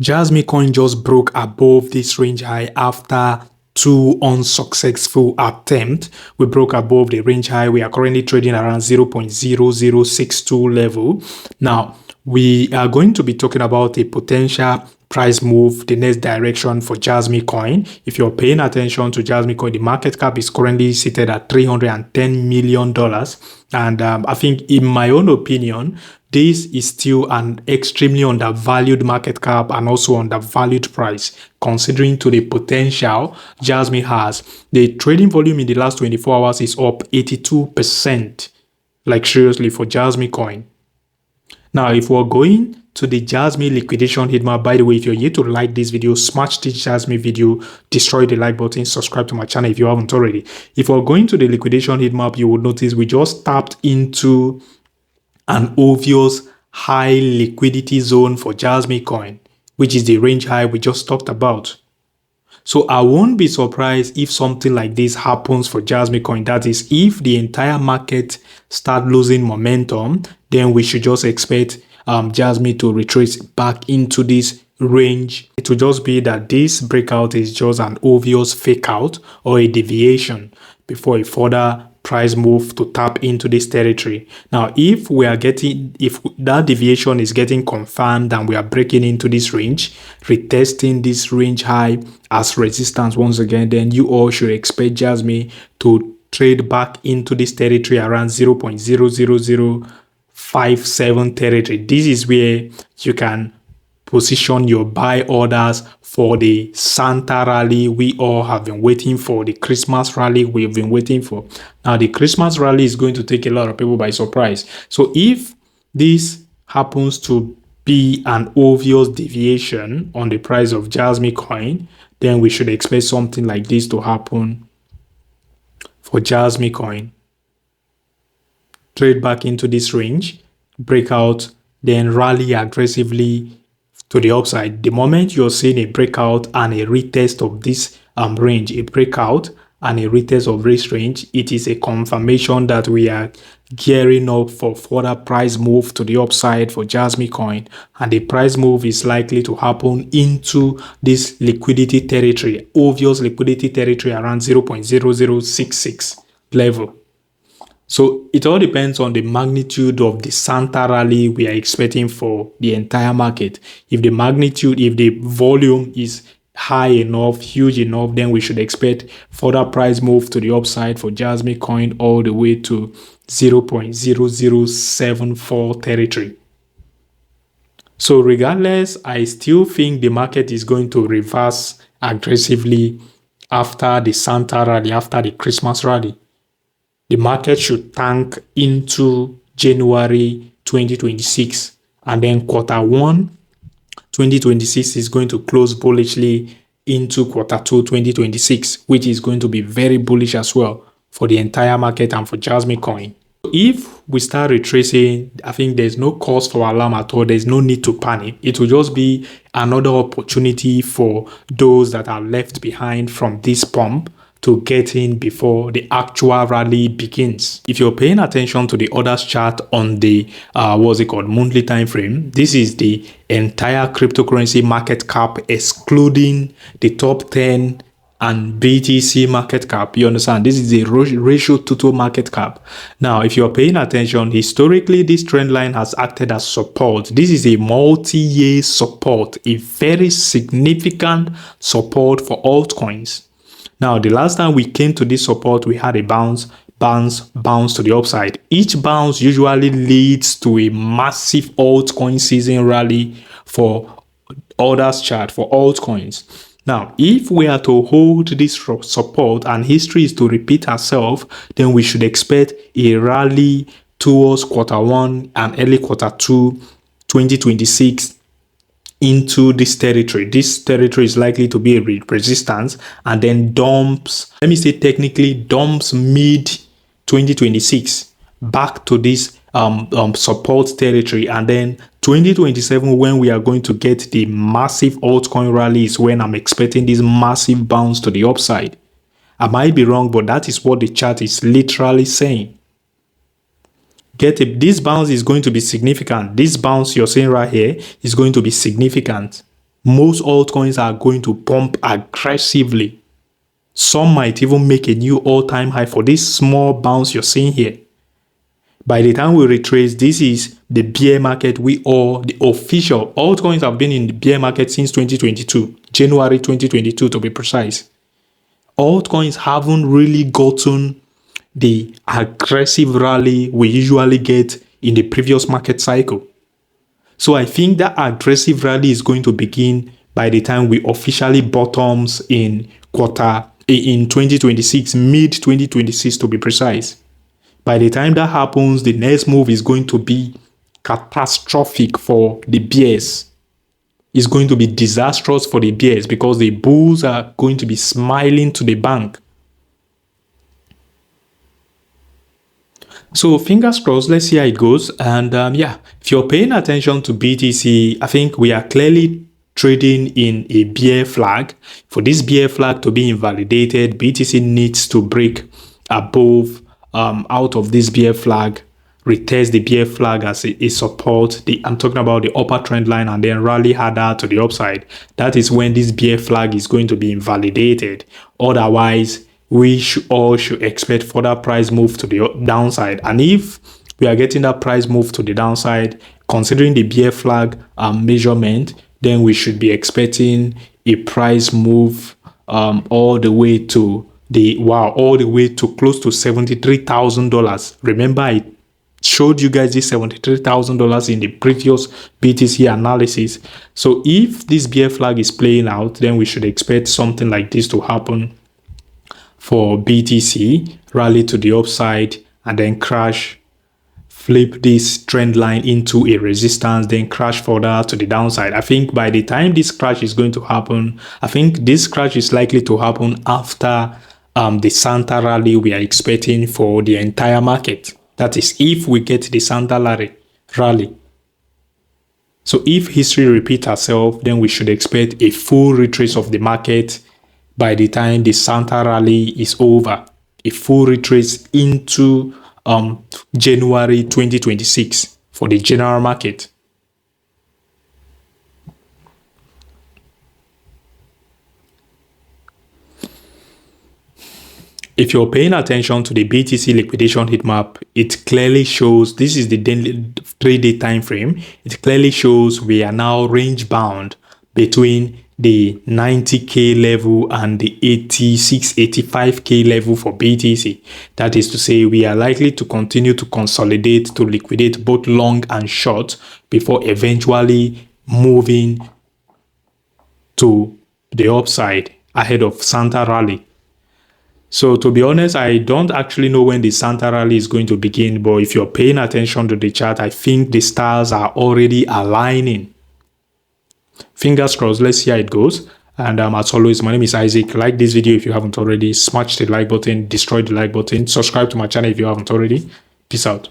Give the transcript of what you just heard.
Jasmycoin just broke above this range high after two unsuccessful attempts. We broke above the range high. We are currently trading around 0.0062 level. Now, we are going to be talking about a potential price move, the next direction for Jasmycoin. If you're paying attention to Jasmycoin, the market cap is currently seated at $310 million. And I think, in my own opinion, this is still an extremely undervalued market cap and also undervalued price, considering to the potential Jasmy has. The trading volume in the last 24 hours is up 82%. Like seriously, for Jasmycoin. Now, if we're going to the Jasmy liquidation heat map, by the way, if you're here to like this video, smash this Jasmy video, destroy the like button, subscribe to my channel if you haven't already. If we're going to the liquidation heat map, you would notice we just tapped into an obvious high liquidity zone for Jasmycoin, which is the range high we just talked about. So I won't be surprised if something like this happens for Jasmycoin. That is, if the entire market start losing momentum, then we should just expect Jasmy to retrace back into this range. It will just be that this breakout is just an obvious fake out or a deviation before a further price move to tap into this territory. Now, if that deviation is getting confirmed and we are breaking into this range, retesting this range high as resistance once again, then you all should expect Jasmy to trade back into this territory around 0.00057 territory. This is where you can position your buy orders for the Santa rally we all have been waiting for, the Christmas rally we've been waiting for. Now, the Christmas rally is going to take a lot of people by surprise. So if this happens to be an obvious deviation on the price of Jasmycoin, then we should expect something like this to happen for Jasmycoin. Trade back into this range, breakout, then rally aggressively to the upside. The moment you're seeing a breakout and a retest of this range, a breakout and a retest of this range, it is a confirmation that we are gearing up for further price move to the upside for Jasmycoin, and the price move is likely to happen into this liquidity territory, obvious liquidity territory around 0.0066 level. So it all depends on the magnitude of the Santa rally we are expecting for the entire market. If the volume is high enough, huge enough, then we should expect further price move to the upside for Jasmycoin all the way to 0.0074 territory. So regardless, I still think the market is going to reverse aggressively after the Santa rally, after the Christmas rally. The market should tank into January 2026, and then Q1 2026 is going to close bullishly into Q2 2026, which is going to be very bullish as well for the entire market and for Jasmycoin. If we start retracing, I think there's no cause for alarm at all. There's no need to panic. It will just be another opportunity for those that are left behind from this pump to get in before the actual rally begins. If you're paying attention to the orders chart on the monthly time frame, this is the entire cryptocurrency market cap excluding the top 10 and BTC market cap. You understand? This is the ratio total market cap. Now, if you're paying attention, historically this trend line has acted as support. This is a multi-year support, a very significant support for altcoins. Now, the last time we came to this support, we had a bounce to the upside. Each bounce usually leads to a massive altcoin season rally for orders chart for altcoins. Now, if we are to hold this support and history is to repeat herself, then we should expect a rally towards Q1 and early Q2 2026 into this territory. This territory is likely to be a resistance and then dumps, dumps mid 2026 back to this support territory, and then 2027, when we are going to get the massive altcoin rally, is when I'm expecting this massive bounce to the upside. I might be wrong, but that is what the chart is literally saying. This bounce is going to be significant. This bounce you're seeing right here is going to be significant. Most altcoins are going to pump aggressively. Some might even make a new all-time high for this small bounce you're seeing here. By the time we retrace, this is the bear market the official altcoins have been in the bear market since 2022, January 2022 to be precise. Altcoins haven't really gotten the aggressive rally we usually get in the previous market cycle. So I think that aggressive rally is going to begin by the time we officially bottoms in 2026, mid 2026 to be precise. By the time that happens, the next move is going to be catastrophic for the bears. It's going to be disastrous for the bears because the bulls are going to be smiling to the bank. So fingers crossed, let's see how it goes. And if you're paying attention to BTC, I think we are clearly trading in a bear flag. For this bear flag to be invalidated, BTC needs to break above out of this bear flag, retest the bear flag as a support. I'm talking about the upper trend line and then rally harder to the upside. That is when this bear flag is going to be invalidated. Otherwise, we all should expect further price move to the downside. And if we are getting that price move to the downside, considering the bear flag measurement, then we should be expecting a price move all the way to close to $73,000. Remember, I showed you guys this $73,000 in the previous BTC analysis. So if this bear flag is playing out, then we should expect something like this to happen for BTC, rally to the upside and then crash, flip this trend line into a resistance, then crash further to the downside. I think by the time this crash is going to happen, I think this crash is likely to happen after the Santa rally we are expecting for the entire market. That is, if we get the Santa rally. So if history repeats itself, then we should expect a full retrace of the market by the time the Santa rally is over. A full retrace into January 2026 for the general market. If you're paying attention to the BTC liquidation heat map, it clearly shows, this is the 3-day time frame, it clearly shows we are now range bound between the 90k level and the 85k level for BTC. That is to say, we are likely to continue to consolidate to liquidate both long and short before eventually moving to the upside ahead of Santa rally. So to be honest, I don't actually know when the Santa rally is going to begin, but if you're paying attention to the chart, I think the stars are already aligning. Fingers crossed, let's see how it goes. And as always, my name is Isaac. Like this video if you haven't already, smash the like button, destroy the like button, subscribe to my channel if you haven't already. Peace out.